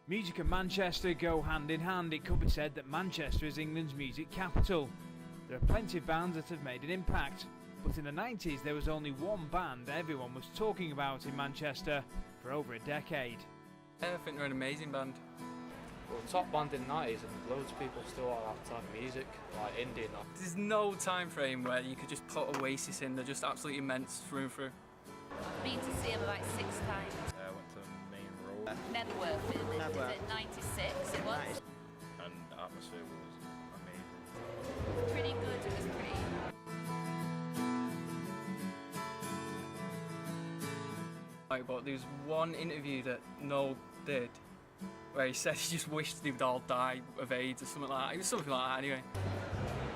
Music and Manchester go hand in hand. It could be said that Manchester is England's music capital. There are plenty of bands that have made an impact, but in the 90s there was only one band everyone was talking about in Manchester for over a decade. I think they're an amazing band. Well, top band in the 90s, and loads of people still like that type of music, like indie and that. There's no time frame where you could just put Oasis in. They're just absolutely immense through and through. Been to see them about 6 times. I went to Main Road. Network in it, 96 it was. And the atmosphere was amazing. Pretty good, it was pretty. But there was one interview that Noel did where he said he just wished they would all die of AIDS or something like that. It was something like that anyway.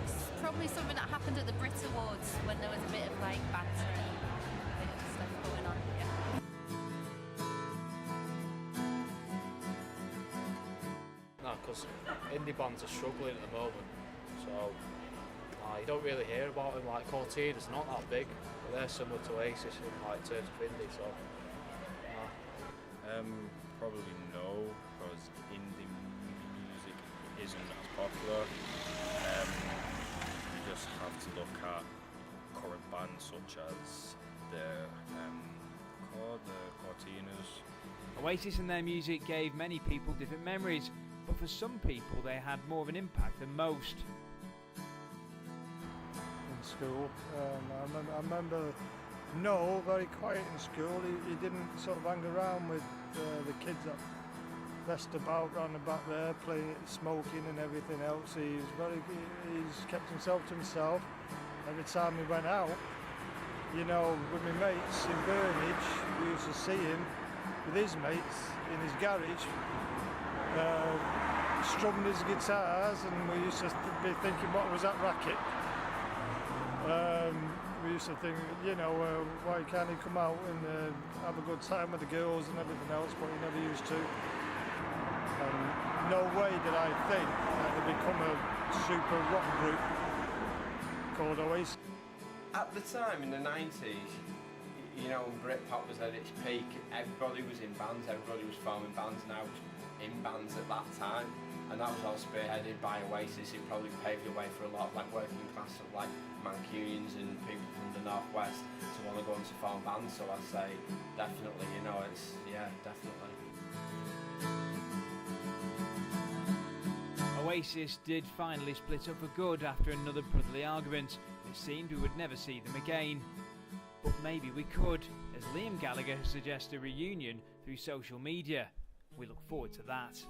It's probably something that happened at the Brit Awards when there was a bit of like banter and a bit of stuff going on. Yeah. No, because indie bands are struggling at the moment, so you don't really hear about them. Like Cortina's not that big, but they're similar to Oasis in like terms of indie. So. Probably no, because indie music isn't as popular. You just have to look at current bands such as the Cortinas. Oasis and their music gave many people different memories, but for some people they had more of an impact than most. In school, I remember Noel very quiet in school. He didn't sort of hang around with the kids that messed about round the back there, playing, smoking and everything else. He's kept himself to himself. Every time he went out, you know, with my mates in Burnage, we used to see him with his mates in his garage, strumming his guitars, and we used to be thinking, what was that racket? We used to think, you know, why can't he come out and have a good time with the girls and everything else, but he never used to. No way did I think that they'd become a super rock group called Oasis. At the time, in the 90s, you know, when Britpop was at its peak, everybody was in bands, everybody was forming bands, and I was in bands at that time. And that was all spearheaded by Oasis. It probably paved the way for a lot of like working class, like Mancunians and people from the northwest to want to go into form bands. So I'd say definitely, you know, definitely. Oasis did finally split up for good after another brotherly argument. It seemed we would never see them again. But maybe we could, as Liam Gallagher has suggested a reunion through social media. We look forward to that.